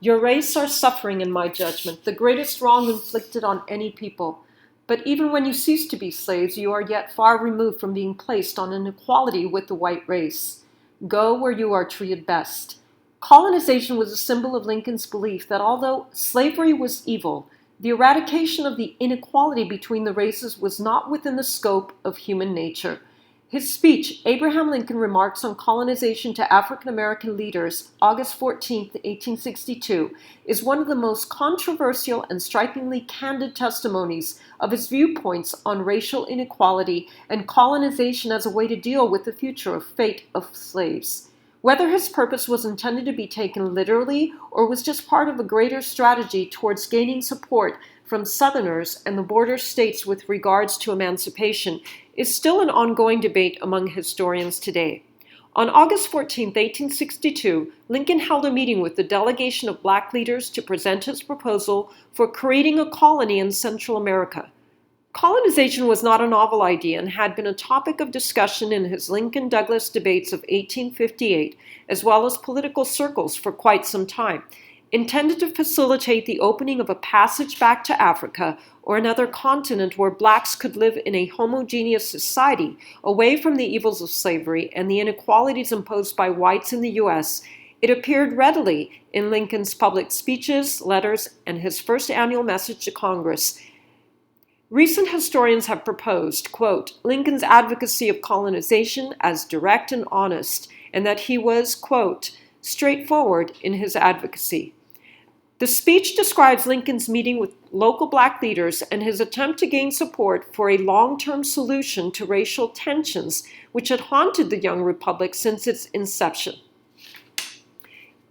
Your race are suffering, in my judgment, the greatest wrong inflicted on any people. But even when you cease to be slaves, you are yet far removed from being placed on an equality with the white race. Go where you are treated best. Colonization was a symbol of Lincoln's belief that although slavery was evil, the eradication of the inequality between the races was not within the scope of human nature. His speech, Abraham Lincoln Remarks on Colonization to African American Leaders, August 14, 1862, is one of the most controversial and strikingly candid testimonies of his viewpoints on racial inequality and colonization as a way to deal with the future fate of slaves. Whether his purpose was intended to be taken literally or was just part of a greater strategy towards gaining support from Southerners and the border states with regards to emancipation is still an ongoing debate among historians today. On August 14, 1862, Lincoln held a meeting with the delegation of black leaders to present his proposal for creating a colony in Central America. Colonization was not a novel idea and had been a topic of discussion in his Lincoln-Douglas debates of 1858, as well as political circles for quite some time, intended to facilitate the opening of a passage back to Africa or another continent where blacks could live in a homogeneous society away from the evils of slavery and the inequalities imposed by whites in the U.S. It appeared readily in Lincoln's public speeches, letters, and his first annual message to Congress. Recent historians have proposed, quote, Lincoln's advocacy of colonization as direct and honest, and that he was, quote, straightforward in his advocacy. The speech describes Lincoln's meeting with local black leaders and his attempt to gain support for a long-term solution to racial tensions which had haunted the young republic since its inception.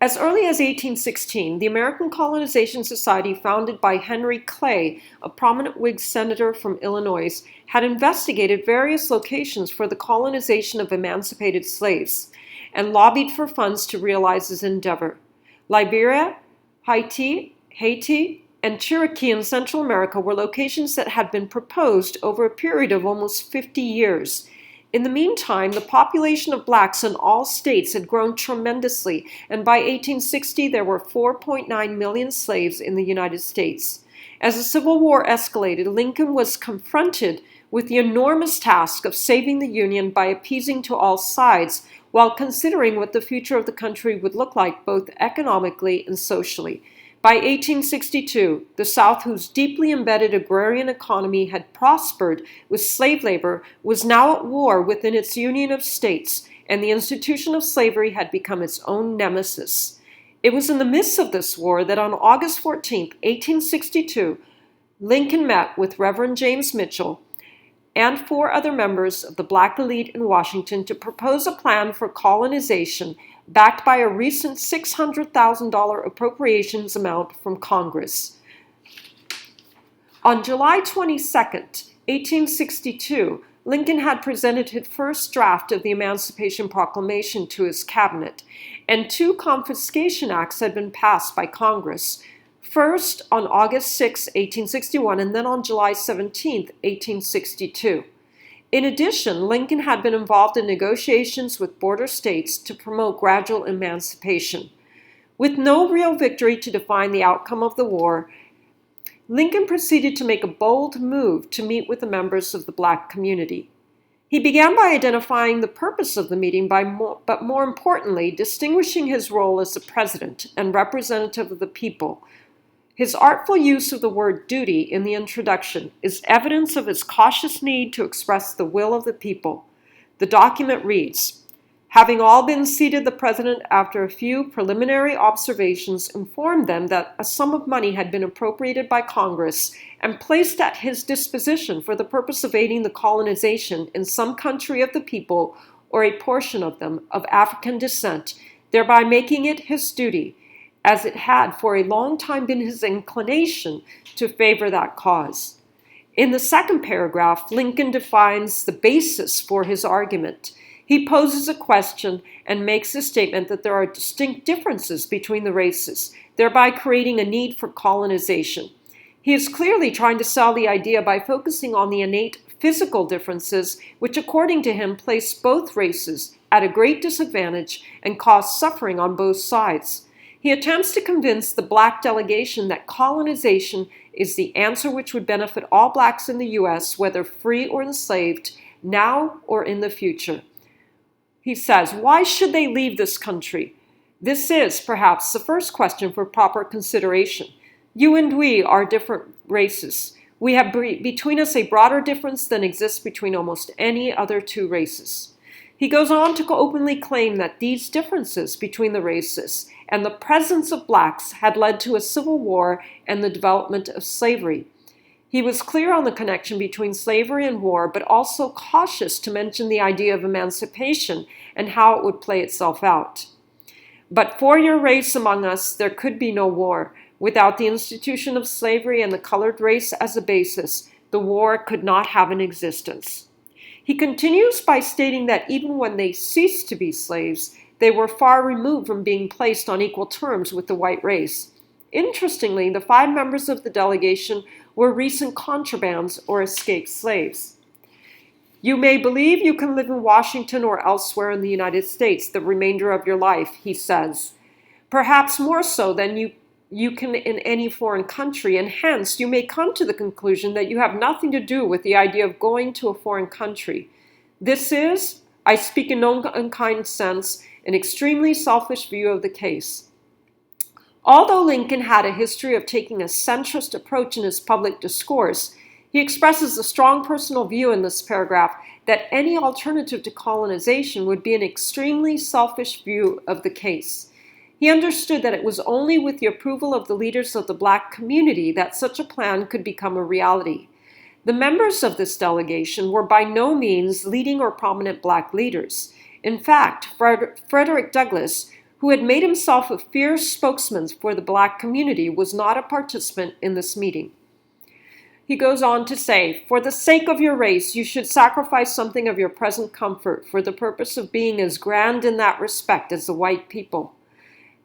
As early as 1816, the American Colonization Society, founded by Henry Clay, a prominent Whig senator from Illinois, had investigated various locations for the colonization of emancipated slaves and lobbied for funds to realize his endeavor. Liberia, Haiti, and Cherokee in Central America were locations that had been proposed over a period of almost 50 years. In the meantime, the population of blacks in all states had grown tremendously, and by 1860 there were 4.9 million slaves in the United States. As the Civil War escalated, Lincoln was confronted with the enormous task of saving the Union by appeasing to all sides, while considering what the future of the country would look like both economically and socially. By 1862, the South, whose deeply embedded agrarian economy had prospered with slave labor, was now at war within its union of states, and the institution of slavery had become its own nemesis. It was in the midst of this war that on August 14, 1862, Lincoln met with Reverend James Mitchell and 4 other members of the black elite in Washington to propose a plan for colonization backed by a recent $600,000 appropriations amount from Congress. On July 22, 1862, Lincoln had presented his first draft of the Emancipation Proclamation to his cabinet, and 2 confiscation acts had been passed by Congress, first on August 6, 1861, and then on July 17, 1862. In addition, Lincoln had been involved in negotiations with border states to promote gradual emancipation. With no real victory to define the outcome of the war, Lincoln proceeded to make a bold move to meet with the members of the black community. He began by identifying the purpose of the meeting, but more importantly, distinguishing his role as the president and representative of the people. His artful use of the word duty in the introduction is evidence of his cautious need to express the will of the people. The document reads, having all been seated, the president, after a few preliminary observations, informed them that a sum of money had been appropriated by Congress and placed at his disposition for the purpose of aiding the colonization in some country of the people or a portion of them of African descent, thereby making it his duty, as it had for a long time been his inclination, to favor that cause. In the second paragraph, Lincoln defines the basis for his argument. He poses a question and makes a statement that there are distinct differences between the races, thereby creating a need for colonization. He is clearly trying to sell the idea by focusing on the innate physical differences, which according to him place both races at a great disadvantage and cause suffering on both sides. He attempts to convince the black delegation that colonization is the answer which would benefit all blacks in the U.S., whether free or enslaved, now or in the future. He says, why should they leave this country? This is, perhaps, the first question for proper consideration. You and we are different races. We have between us a broader difference than exists between almost any other two races. He goes on to openly claim that these differences between the races and the presence of blacks had led to a civil war and the development of slavery. He was clear on the connection between slavery and war, but also cautious to mention the idea of emancipation and how it would play itself out. But for your race among us, there could be no war. Without the institution of slavery and the colored race as a basis, the war could not have an existence. He continues by stating that even when they ceased to be slaves, they were far removed from being placed on equal terms with the white race. Interestingly, the 5 members of the delegation were recent contrabands or escaped slaves. You may believe you can live in Washington or elsewhere in the United States the remainder of your life, he says. Perhaps more so than you can in any foreign country, and hence you may come to the conclusion that you have nothing to do with the idea of going to a foreign country. This is, I speak in no unkind sense, an extremely selfish view of the case. Although Lincoln had a history of taking a centrist approach in his public discourse, he expresses a strong personal view in this paragraph that any alternative to colonization would be an extremely selfish view of the case. He understood that it was only with the approval of the leaders of the black community that such a plan could become a reality. The members of this delegation were by no means leading or prominent black leaders. In fact, Frederick Douglass, who had made himself a fierce spokesman for the black community, was not a participant in this meeting. He goes on to say, for the sake of your race, you should sacrifice something of your present comfort for the purpose of being as grand in that respect as the white people.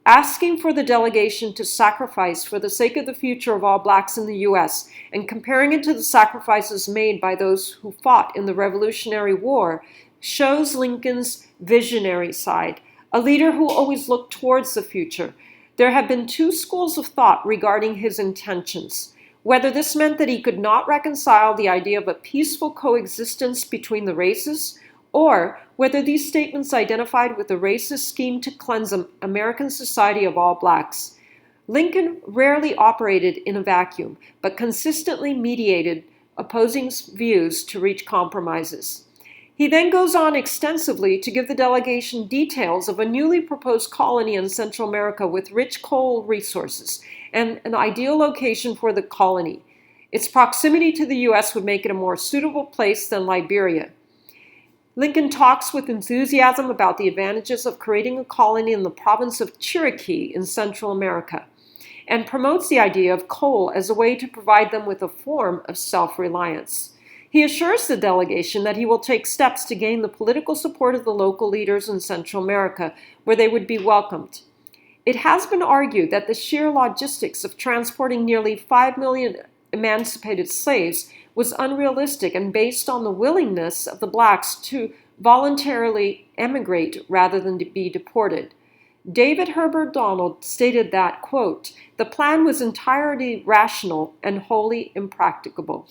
Asking for the delegation to sacrifice for the sake of the future of all blacks in the U.S. and comparing it to the sacrifices made by those who fought in the Revolutionary War shows Lincoln's visionary side, a leader who always looked towards the future. There have been 2 schools of thought regarding his intentions. Whether this meant that he could not reconcile the idea of a peaceful coexistence between the races, or whether these statements identified with a racist scheme to cleanse American society of all blacks. Lincoln rarely operated in a vacuum, but consistently mediated opposing views to reach compromises. He then goes on extensively to give the delegation details of a newly proposed colony in Central America with rich coal resources and an ideal location for the colony. Its proximity to the U.S. would make it a more suitable place than Liberia. Lincoln talks with enthusiasm about the advantages of creating a colony in the province of Chiriquí in Central America, and promotes the idea of coal as a way to provide them with a form of self-reliance. He assures the delegation that he will take steps to gain the political support of the local leaders in Central America, where they would be welcomed. It has been argued that the sheer logistics of transporting nearly 5 million emancipated slaves was unrealistic and based on the willingness of the blacks to voluntarily emigrate rather than to be deported. David Herbert Donald stated that, quote, the plan was entirely rational and wholly impracticable.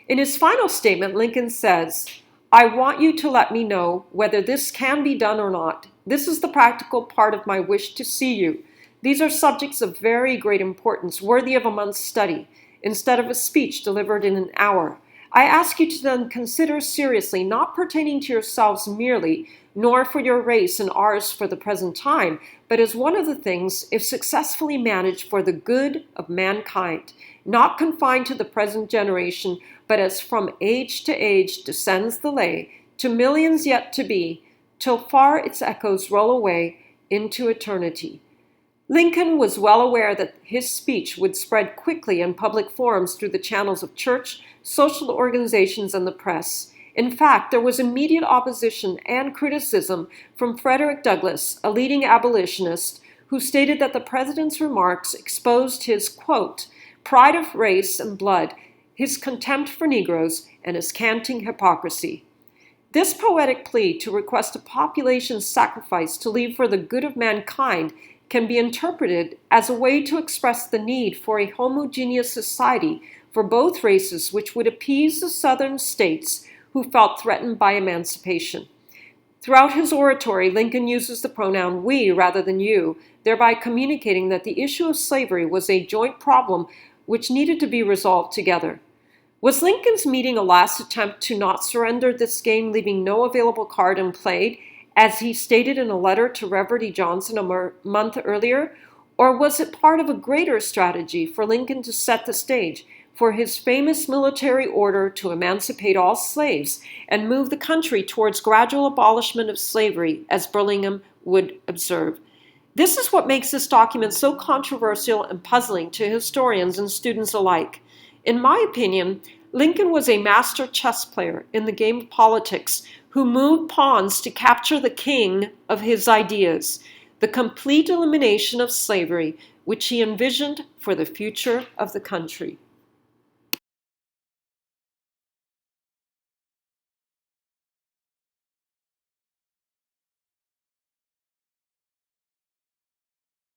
In his final statement, Lincoln says, I want you to let me know whether this can be done or not. This is the practical part of my wish to see you. These are subjects of very great importance, worthy of a month's study, instead of a speech delivered in an hour. I ask you to then consider seriously, not pertaining to yourselves merely, nor for your race and ours for the present time, but as one of the things, if successfully managed, for the good of mankind, not confined to the present generation, but as from age to age descends the lay, to millions yet to be, till far its echoes roll away into eternity. Lincoln was well aware that his speech would spread quickly in public forums through the channels of church, social organizations, and the press. In fact, there was immediate opposition and criticism from Frederick Douglass, a leading abolitionist, who stated that the president's remarks exposed his, quote, pride of race and blood, his contempt for Negroes, and his canting hypocrisy. This poetic plea to request a population sacrifice to leave for the good of mankind can be interpreted as a way to express the need for a homogeneous society for both races, which would appease the southern states who felt threatened by emancipation. Throughout his oratory, Lincoln uses the pronoun we rather than you, thereby communicating that the issue of slavery was a joint problem which needed to be resolved together. Was Lincoln's meeting a last attempt to not surrender this game, leaving no available card unplayed, as he stated in a letter to Reverend E. Johnson a month earlier? Or was it part of a greater strategy for Lincoln to set the stage for his famous military order to emancipate all slaves and move the country towards gradual abolishment of slavery, as Burlingame would observe? This is what makes this document so controversial and puzzling to historians and students alike. In my opinion, Lincoln was a master chess player in the game of politics who moved pawns to capture the king of his ideas, the complete elimination of slavery, which he envisioned for the future of the country.